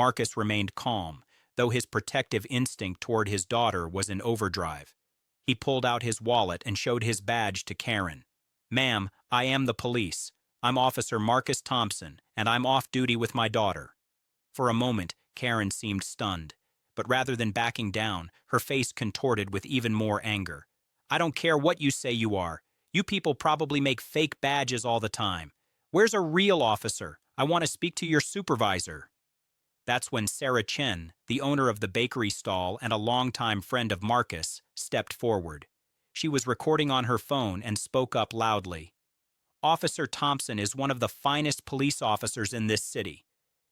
Marcus remained calm, though his protective instinct toward his daughter was in overdrive. He pulled out his wallet and showed his badge to Karen. "Ma'am, I am the police. I'm Officer Marcus Thompson, and I'm off duty with my daughter." For a moment, Karen seemed stunned, but rather than backing down, her face contorted with even more anger. "I don't care what you say you are. You people probably make fake badges all the time. Where's a real officer? I want to speak to your supervisor." That's when Sarah Chen, the owner of the bakery stall and a longtime friend of Marcus, stepped forward. She was recording on her phone and spoke up loudly. "Officer Thompson is one of the finest police officers in this city.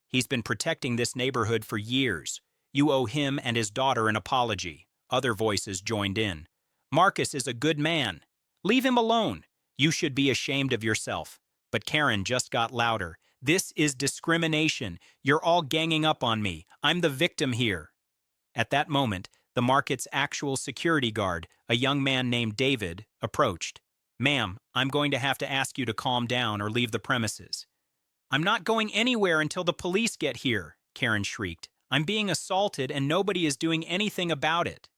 He's been protecting this neighborhood for years. You owe him and his daughter an apology." Other voices joined in. "Marcus is a good man. Leave him alone. You should be ashamed of yourself." But Karen just got louder. "This is discrimination. You're all ganging up on me. I'm the victim here." At that moment, the market's actual security guard, a young man named David, approached. "Ma'am, I'm going to have to ask you to calm down or leave the premises." "I'm not going anywhere until the police get here," Karen shrieked. "I'm being assaulted and nobody is doing anything about it."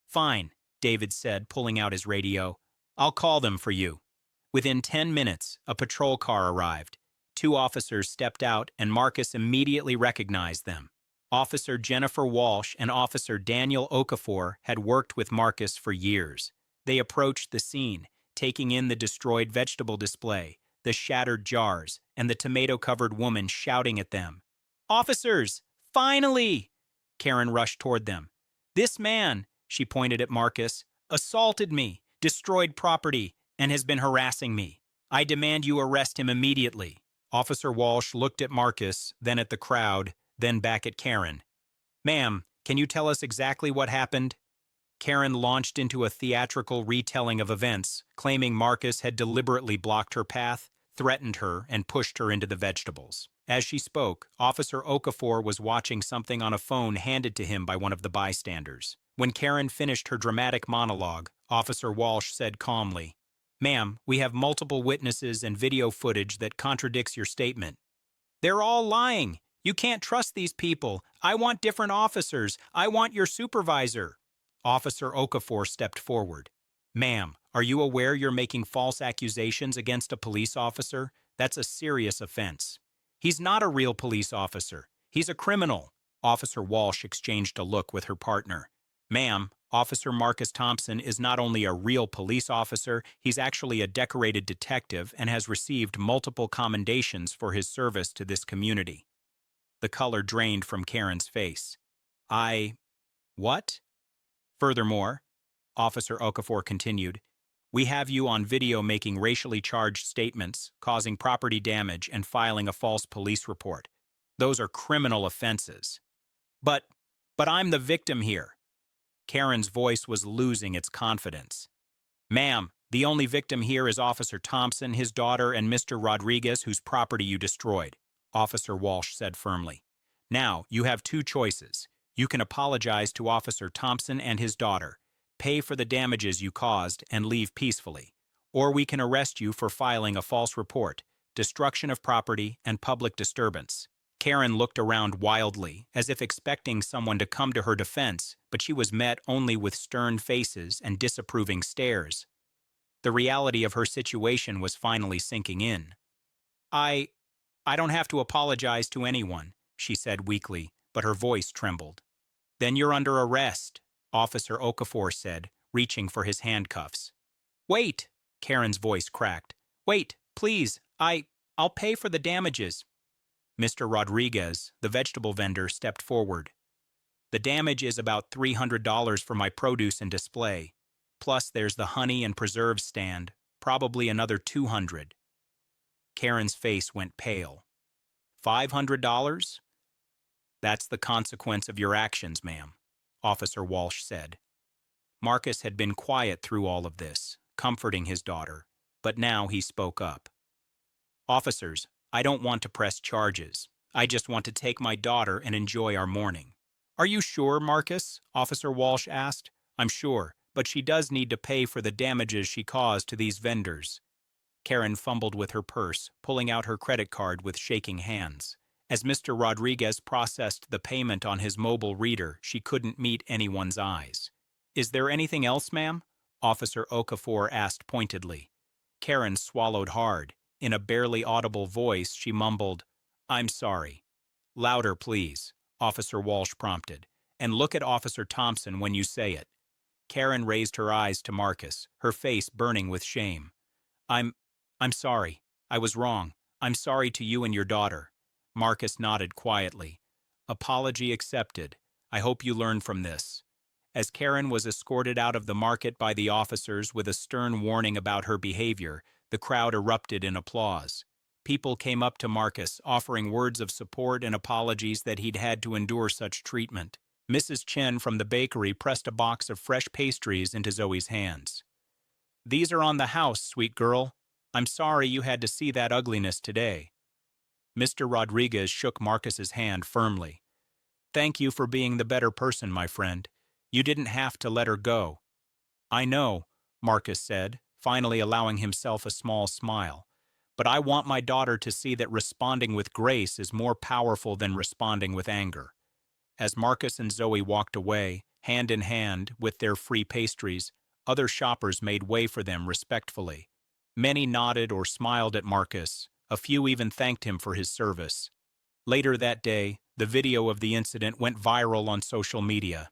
"Fine," David said, pulling out his radio. "I'll call them for you." Within 10 minutes, a patrol car arrived. 2 officers stepped out and Marcus immediately recognized them. Officer Jennifer Walsh and Officer Daniel Okafor had worked with Marcus for years. They approached the scene, taking in the destroyed vegetable display, the shattered jars, and the tomato-covered woman shouting at them. "Officers! Finally!" Karen rushed toward them. "This man," she pointed at Marcus, "assaulted me, destroyed property, and has been harassing me. I demand you arrest him immediately." Officer Walsh looked at Marcus, then at the crowd, then back at Karen. "Ma'am, can you tell us exactly what happened?" Karen launched into a theatrical retelling of events, claiming Marcus had deliberately blocked her path, threatened her, and pushed her into the vegetables. As she spoke, Officer Okafor was watching something on a phone handed to him by one of the bystanders. When Karen finished her dramatic monologue, Officer Walsh said calmly, "Ma'am, we have multiple witnesses and video footage that contradicts your statement." "They're all lying. You can't trust these people. I want different officers. I want your supervisor." Officer Okafor stepped forward. "Ma'am, are you aware you're making false accusations against a police officer? That's a serious offense." "He's not a real police officer. He's a criminal." Officer Walsh exchanged a look with her partner. "Ma'am, Officer Marcus Thompson is not only a real police officer, he's actually a decorated detective and has received multiple commendations for his service to this community." The color drained from Karen's face. What?" "Furthermore," Officer Okafor continued, "we have you on video making racially charged statements, causing property damage, and filing a false police report. Those are criminal offenses." But I'm the victim here." Karen's voice was losing its confidence. "Ma'am, the only victim here is Officer Thompson, his daughter, and Mr. Rodriguez, whose property you destroyed," Officer Walsh said firmly. "Now, you have 2 choices. You can apologize to Officer Thompson and his daughter, pay for the damages you caused, and leave peacefully. Or we can arrest you for filing a false report, destruction of property, and public disturbance." Karen looked around wildly, as if expecting someone to come to her defense, but she was met only with stern faces and disapproving stares. The reality of her situation was finally sinking in. I don't have to apologize to anyone," she said weakly, but her voice trembled. "Then you're under arrest," Officer Okafor said, reaching for his handcuffs. "Wait," Karen's voice cracked. "Wait, please, I'll pay for the damages." Mr. Rodriguez, the vegetable vendor, stepped forward. "The damage is about $300 for my produce and display. Plus there's the honey and preserves stand, probably another $200. Karen's face went pale. $500? "That's the consequence of your actions, ma'am," Officer Walsh said. Marcus had been quiet through all of this, comforting his daughter, but now he spoke up. "Officers, I don't want to press charges. I just want to take my daughter and enjoy our morning." "Are you sure, Marcus?" Officer Walsh asked. "I'm sure, but she does need to pay for the damages she caused to these vendors." Karen fumbled with her purse, pulling out her credit card with shaking hands. As Mr. Rodriguez processed the payment on his mobile reader, she couldn't meet anyone's eyes. "Is there anything else, ma'am?" Officer Okafor asked pointedly. Karen swallowed hard. In a barely audible voice, she mumbled, "I'm sorry." "Louder, please," Officer Walsh prompted. "And look at Officer Thompson when you say it." Karen raised her eyes to Marcus, her face burning with shame. I'm sorry. I was wrong. I'm sorry to you and your daughter." Marcus nodded quietly. "Apology accepted. I hope you learn from this." As Karen was escorted out of the market by the officers with a stern warning about her behavior, the crowd erupted in applause. People came up to Marcus, offering words of support and apologies that he'd had to endure such treatment. Mrs. Chen from the bakery pressed a box of fresh pastries into Zoe's hands. "These are on the house, sweet girl. I'm sorry you had to see that ugliness today." Mr. Rodriguez shook Marcus's hand firmly. "Thank you for being the better person, my friend. You didn't have to let her go." "I know," Marcus said, finally allowing himself a small smile. "But I want my daughter to see that responding with grace is more powerful than responding with anger." As Marcus and Zoe walked away, hand in hand, with their free pastries, other shoppers made way for them respectfully. Many nodded or smiled at Marcus. A few even thanked him for his service. Later that day, the video of the incident went viral on social media.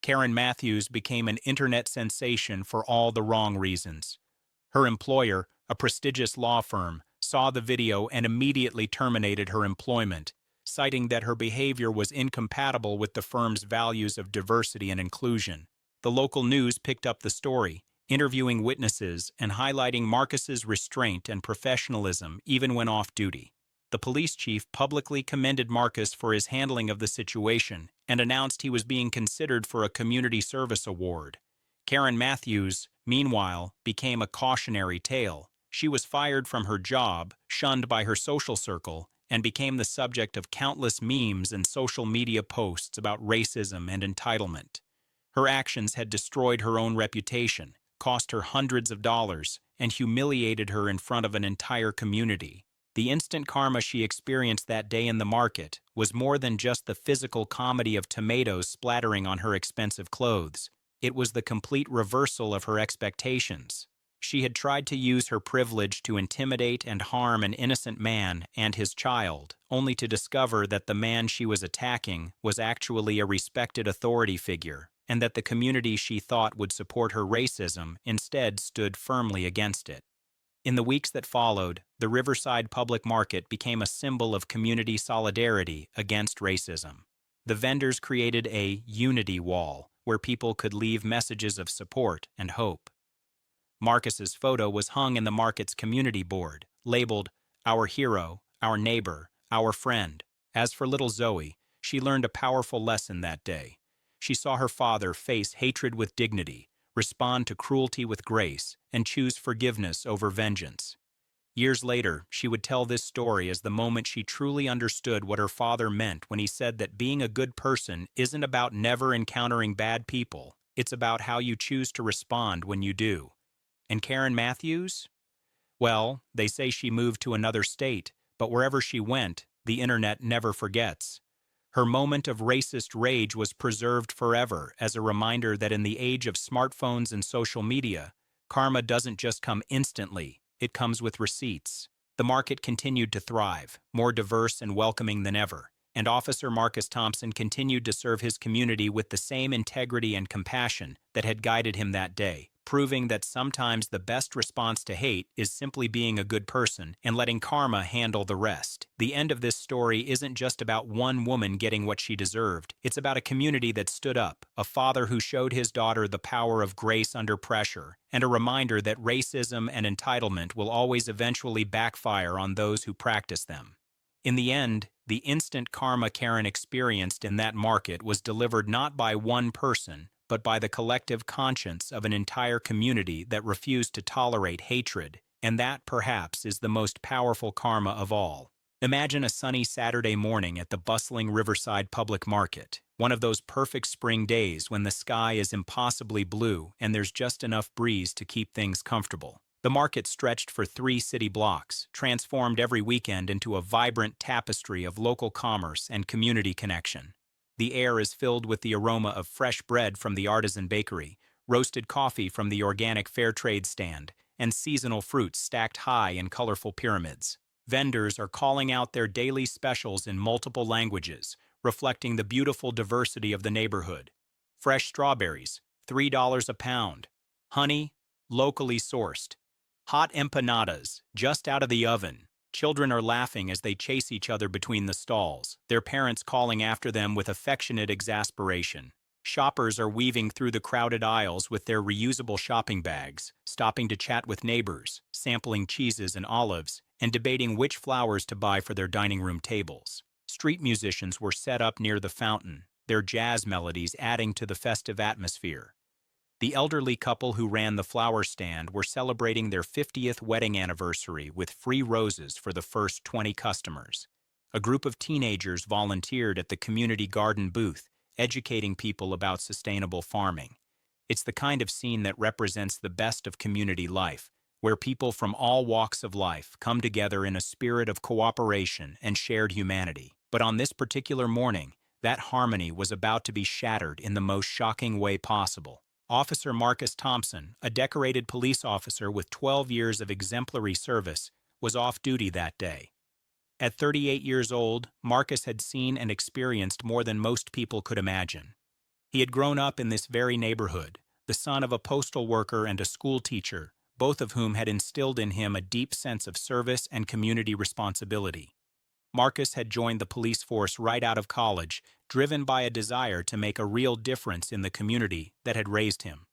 Karen Matthews became an internet sensation for all the wrong reasons. Her employer, a prestigious law firm, saw the video and immediately terminated her employment, citing that her behavior was incompatible with the firm's values of diversity and inclusion. The local news picked up the story, interviewing witnesses and highlighting Marcus's restraint and professionalism even when off duty. The police chief publicly commended Marcus for his handling of the situation and announced he was being considered for a community service award. Karen Matthews, meanwhile, became a cautionary tale. She was fired from her job, shunned by her social circle, and became the subject of countless memes and social media posts about racism and entitlement. Her actions had destroyed her own reputation, cost her hundreds of dollars, and humiliated her in front of an entire community. The instant karma she experienced that day in the market was more than just the physical comedy of tomatoes splattering on her expensive clothes. It was the complete reversal of her expectations. She had tried to use her privilege to intimidate and harm an innocent man and his child, only to discover that the man she was attacking was actually a respected authority figure, and that the community she thought would support her racism instead stood firmly against it. In the weeks that followed, the Riverside Public Market became a symbol of community solidarity against racism. The vendors created a unity wall where people could leave messages of support and hope. Marcus's photo was hung in the market's community board, labeled "Our Hero, Our Neighbor, Our Friend." As for little Zoe, she learned a powerful lesson that day. She saw her father face hatred with dignity, respond to cruelty with grace, and choose forgiveness over vengeance. Years later, she would tell this story as the moment she truly understood what her father meant when he said that being a good person isn't about never encountering bad people, it's about how you choose to respond when you do. And Karen Matthews? Well, they say she moved to another state, but wherever she went, the internet never forgets. Her moment of racist rage was preserved forever as a reminder that in the age of smartphones and social media, karma doesn't just come instantly, it comes with receipts. The market continued to thrive, more diverse and welcoming than ever, and Officer Marcus Thompson continued to serve his community with the same integrity and compassion that had guided him that day, proving that sometimes the best response to hate is simply being a good person and letting karma handle the rest. The end of this story isn't just about one woman getting what she deserved. It's about a community that stood up, a father who showed his daughter the power of grace under pressure, and a reminder that racism and entitlement will always eventually backfire on those who practice them. In the end, the instant karma Karen experienced in that market was delivered not by one person, but by the collective conscience of an entire community that refused to tolerate hatred, and that, perhaps, is the most powerful karma of all. Imagine a sunny Saturday morning at the bustling Riverside Public Market, one of those perfect spring days when the sky is impossibly blue and there's just enough breeze to keep things comfortable. The market stretched for 3 city blocks, transformed every weekend into a vibrant tapestry of local commerce and community connection. The air is filled with the aroma of fresh bread from the artisan bakery, roasted coffee from the organic fair trade stand, and seasonal fruits stacked high in colorful pyramids. Vendors are calling out their daily specials in multiple languages, reflecting the beautiful diversity of the neighborhood. Fresh strawberries, $3 a pound. Honey, locally sourced. Hot empanadas, just out of the oven. Children are laughing as they chase each other between the stalls, their parents calling after them with affectionate exasperation. Shoppers are weaving through the crowded aisles with their reusable shopping bags, stopping to chat with neighbors, sampling cheeses and olives, and debating which flowers to buy for their dining room tables. Street musicians were set up near the fountain, their jazz melodies adding to the festive atmosphere. The elderly couple who ran the flower stand were celebrating their 50th wedding anniversary with free roses for the first 20 customers. A group of teenagers volunteered at the community garden booth, educating people about sustainable farming. It's the kind of scene that represents the best of community life, where people from all walks of life come together in a spirit of cooperation and shared humanity. But on this particular morning, that harmony was about to be shattered in the most shocking way possible. Officer Marcus Thompson, a decorated police officer with 12 years of exemplary service, was off duty that day. At 38 years old, Marcus had seen and experienced more than most people could imagine. He had grown up in this very neighborhood, the son of a postal worker and a school teacher, both of whom had instilled in him a deep sense of service and community responsibility. Marcus had joined the police force right out of college, driven by a desire to make a real difference in the community that had raised him.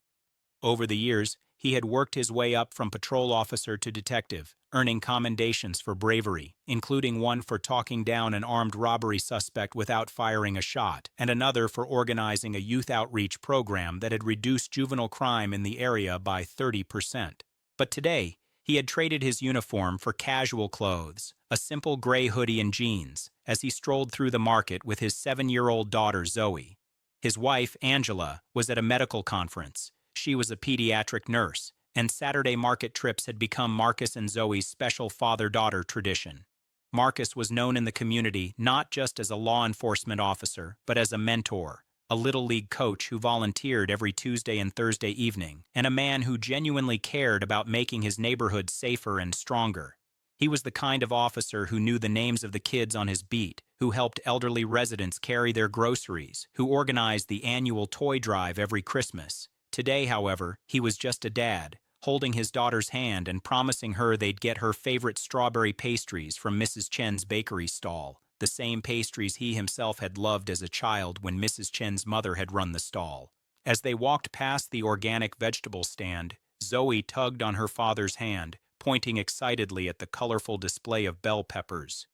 Over the years, he had worked his way up from patrol officer to detective, earning commendations for bravery, including one for talking down an armed robbery suspect without firing a shot, and another for organizing a youth outreach program that had reduced juvenile crime in the area by 30%. But today, he had traded his uniform for casual clothes, a simple gray hoodie and jeans, as he strolled through the market with his 7-year-old daughter Zoe. His wife, Angela, was at a medical conference. She was a pediatric nurse, and Saturday market trips had become Marcus and Zoe's special father-daughter tradition. Marcus was known in the community not just as a law enforcement officer, but as a mentor, a Little League coach who volunteered every Tuesday and Thursday evening, and a man who genuinely cared about making his neighborhood safer and stronger. He was the kind of officer who knew the names of the kids on his beat, who helped elderly residents carry their groceries, who organized the annual toy drive every Christmas. Today, however, he was just a dad, holding his daughter's hand and promising her they'd get her favorite strawberry pastries from Mrs. Chen's bakery stall, the same pastries he himself had loved as a child when Mrs. Chen's mother had run the stall. As they walked past the organic vegetable stand, Zoe tugged on her father's hand, pointing excitedly at the colorful display of bell peppers.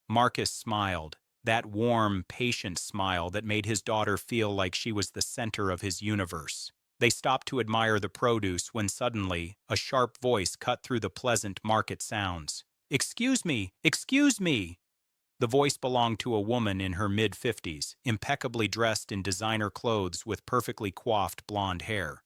Marcus smiled, that warm, patient smile that made his daughter feel like she was the center of his universe. They stopped to admire the produce when suddenly a sharp voice cut through the pleasant market sounds. "Excuse me! Excuse me!" The voice belonged to a woman in her mid-50s, impeccably dressed in designer clothes with perfectly coiffed blonde hair.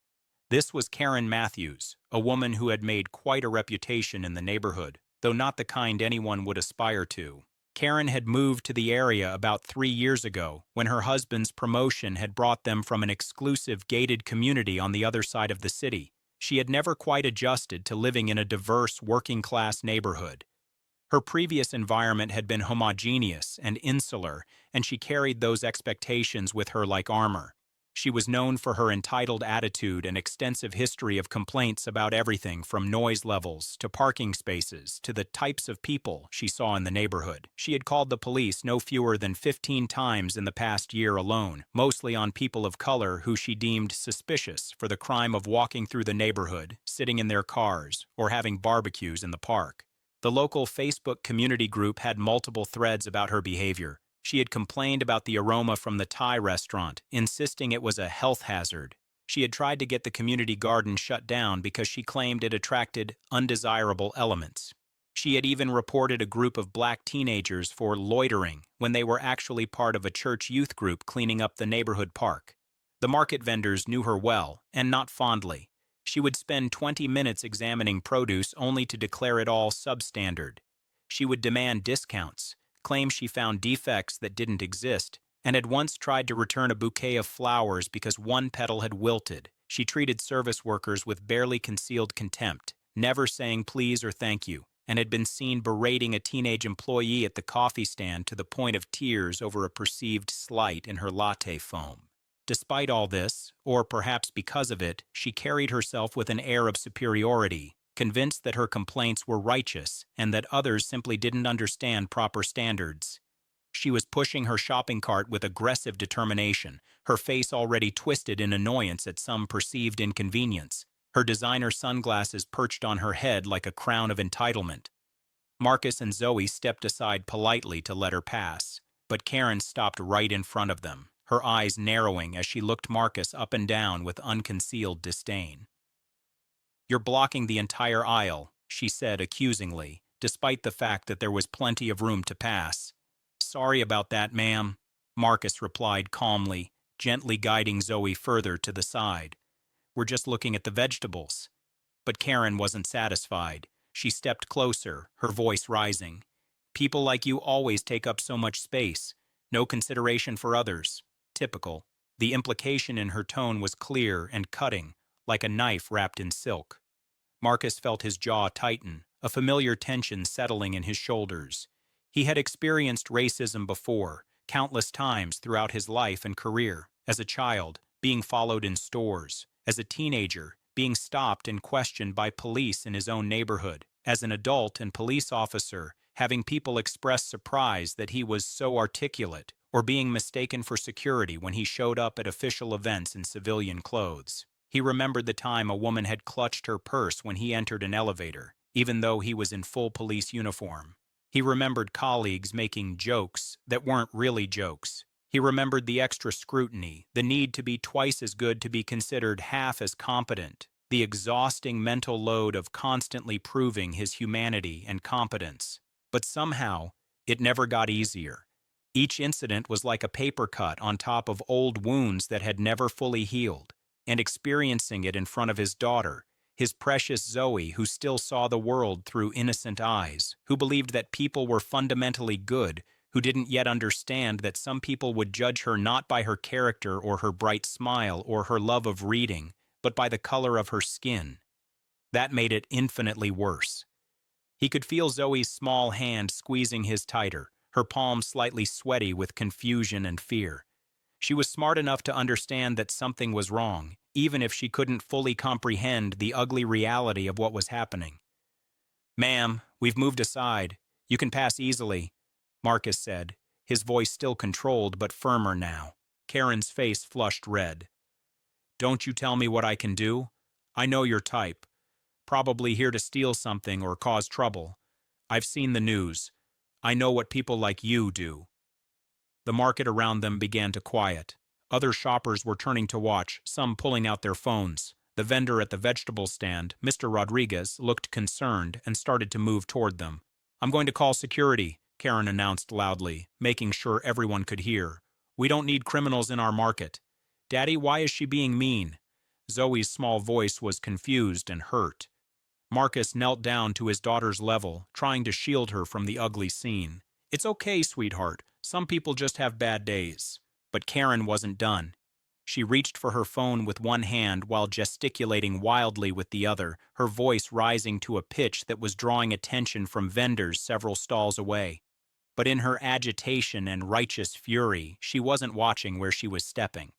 This was Karen Matthews, a woman who had made quite a reputation in the neighborhood, though not the kind anyone would aspire to. Karen had moved to the area about 3 years ago when her husband's promotion had brought them from an exclusive gated community on the other side of the city. She had never quite adjusted to living in a diverse working-class neighborhood. Her previous environment had been homogeneous and insular, and she carried those expectations with her like armor. She was known for her entitled attitude and extensive history of complaints about everything from noise levels to parking spaces to the types of people she saw in the neighborhood. She had called the police no fewer than 15 times in the past year alone, mostly on people of color who she deemed suspicious for the crime of walking through the neighborhood, sitting in their cars, or having barbecues in the park. The local Facebook community group had multiple threads about her behavior. She had complained about the aroma from the Thai restaurant, insisting it was a health hazard. She had tried to get the community garden shut down because she claimed it attracted undesirable elements. She had even reported a group of black teenagers for loitering when they were actually part of a church youth group cleaning up the neighborhood park. The market vendors knew her well, and not fondly. She would spend 20 minutes examining produce only to declare it all substandard. She would demand discounts, claim she found defects that didn't exist, and had once tried to return a bouquet of flowers because one petal had wilted. She treated service workers with barely concealed contempt, never saying please or thank you, and had been seen berating a teenage employee at the coffee stand to the point of tears over a perceived slight in her latte foam. Despite all this, or perhaps because of it, she carried herself with an air of superiority, convinced that her complaints were righteous and that others simply didn't understand proper standards. She was pushing her shopping cart with aggressive determination, her face already twisted in annoyance at some perceived inconvenience, her designer sunglasses perched on her head like a crown of entitlement. Marcus and Zoe stepped aside politely to let her pass, but Karen stopped right in front of them, her eyes narrowing as she looked Marcus up and down with unconcealed disdain. "You're blocking the entire aisle," she said accusingly, despite the fact that there was plenty of room to pass. "Sorry about that, ma'am," Marcus replied calmly, gently guiding Zoe further to the side. "We're just looking at the vegetables." But Karen wasn't satisfied. She stepped closer, her voice rising. "People like you always take up so much space. No consideration for others. Typical." The implication in her tone was clear and cutting, like a knife wrapped in silk. Marcus felt his jaw tighten, a familiar tension settling in his shoulders. He had experienced racism before, countless times throughout his life and career. As a child, being followed in stores. As a teenager, being stopped and questioned by police in his own neighborhood. As an adult and police officer, having people express surprise that he was so articulate, or being mistaken for security when he showed up at official events in civilian clothes. He remembered the time a woman had clutched her purse when he entered an elevator, even though he was in full police uniform. He remembered colleagues making jokes that weren't really jokes. He remembered the extra scrutiny, the need to be twice as good to be considered half as competent, the exhausting mental load of constantly proving his humanity and competence. But somehow, it never got easier. Each incident was like a paper cut on top of old wounds that had never fully healed, and experiencing it in front of his daughter, his precious Zoe, who still saw the world through innocent eyes, who believed that people were fundamentally good, who didn't yet understand that some people would judge her not by her character or her bright smile or her love of reading, but by the color of her skin. That made it infinitely worse. He could feel Zoe's small hand squeezing his tighter, her palm slightly sweaty with confusion and fear. She was smart enough to understand that something was wrong, even if she couldn't fully comprehend the ugly reality of what was happening. "Ma'am, we've moved aside. You can pass easily," Marcus said, his voice still controlled but firmer now. Karen's face flushed red. "Don't you tell me what I can do? I know your type. Probably here to steal something or cause trouble. I've seen the news. I know what people like you do." The market around them began to quiet. Other shoppers were turning to watch, some pulling out their phones. The vendor at the vegetable stand, Mr. Rodriguez, looked concerned and started to move toward them. "I'm going to call security," Karen announced loudly, making sure everyone could hear. "We don't need criminals in our market." "Daddy, why is she being mean?" Zoe's small voice was confused and hurt. Marcus knelt down to his daughter's level, trying to shield her from the ugly scene. "It's okay, sweetheart. Some people just have bad days." But Karen wasn't done. She reached for her phone with one hand while gesticulating wildly with the other, her voice rising to a pitch that was drawing attention from vendors several stalls away. But in her agitation and righteous fury, she wasn't watching where she was stepping.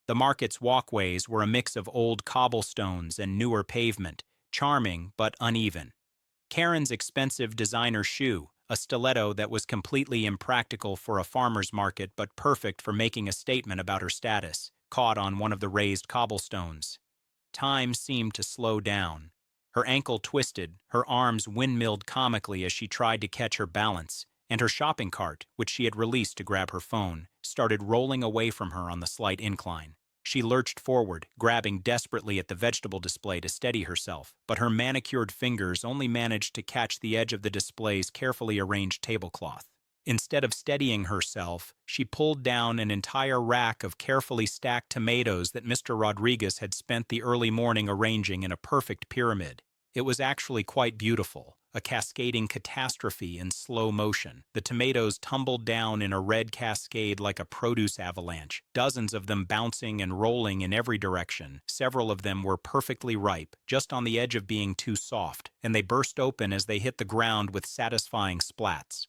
The market's walkways were a mix of old cobblestones and newer pavement, charming but uneven. Karen's expensive designer shoe, a stiletto that was completely impractical for a farmer's market but perfect for making a statement about her status, caught on one of the raised cobblestones. Time seemed to slow down. Her ankle twisted, her arms windmilled comically as she tried to catch her balance, and her shopping cart, which she had released to grab her phone, started rolling away from her on the slight incline. She lurched forward, grabbing desperately at the vegetable display to steady herself, but her manicured fingers only managed to catch the edge of the display's carefully arranged tablecloth. Instead of steadying herself, she pulled down an entire rack of carefully stacked tomatoes that Mr. Rodriguez had spent the early morning arranging in a perfect pyramid. It was actually quite beautiful, a cascading catastrophe in slow motion. The tomatoes tumbled down in a red cascade like a produce avalanche, dozens of them bouncing and rolling in every direction. Several of them were perfectly ripe, just on the edge of being too soft, and they burst open as they hit the ground with satisfying splats.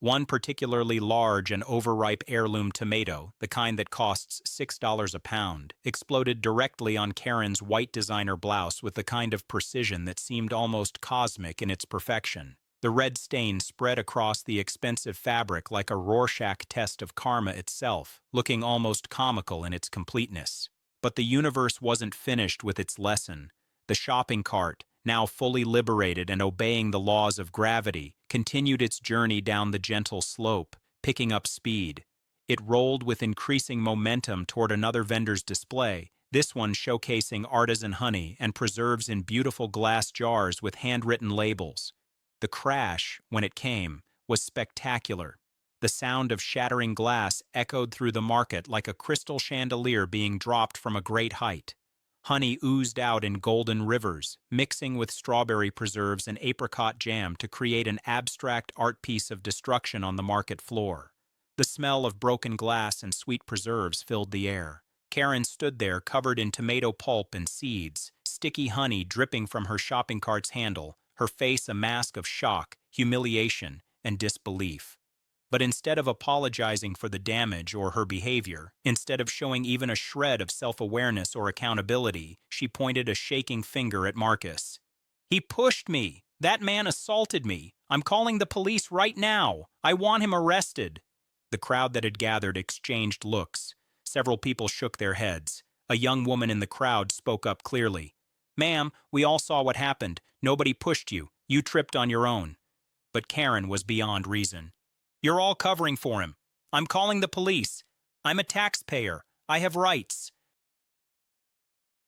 One particularly large and overripe heirloom tomato, the kind that costs $6 a pound, exploded directly on Karen's white designer blouse with the kind of precision that seemed almost cosmic in its perfection. The red stain spread across the expensive fabric like a Rorschach test of karma itself, looking almost comical in its completeness. But the universe wasn't finished with its lesson. The shopping cart, now fully liberated and obeying the laws of gravity, continued its journey down the gentle slope, picking up speed. It rolled with increasing momentum toward another vendor's display, this one showcasing artisan honey and preserves in beautiful glass jars with handwritten labels. The crash, when it came, was spectacular. The sound of shattering glass echoed through the market like a crystal chandelier being dropped from a great height. Honey oozed out in golden rivers, mixing with strawberry preserves and apricot jam to create an abstract art piece of destruction on the market floor. The smell of broken glass and sweet preserves filled the air. Karen stood there covered in tomato pulp and seeds, sticky honey dripping from her shopping cart's handle, her face a mask of shock, humiliation, and disbelief. But instead of apologizing for the damage or her behavior, instead of showing even a shred of self-awareness or accountability, she pointed a shaking finger at Marcus. "He pushed me! That man assaulted me! I'm calling the police right now! I want him arrested!" The crowd that had gathered exchanged looks. Several people shook their heads. A young woman in the crowd spoke up clearly. "Ma'am, we all saw what happened. Nobody pushed you. You tripped on your own." But Karen was beyond reason. "You're all covering for him. I'm calling the police. I'm a taxpayer. I have rights.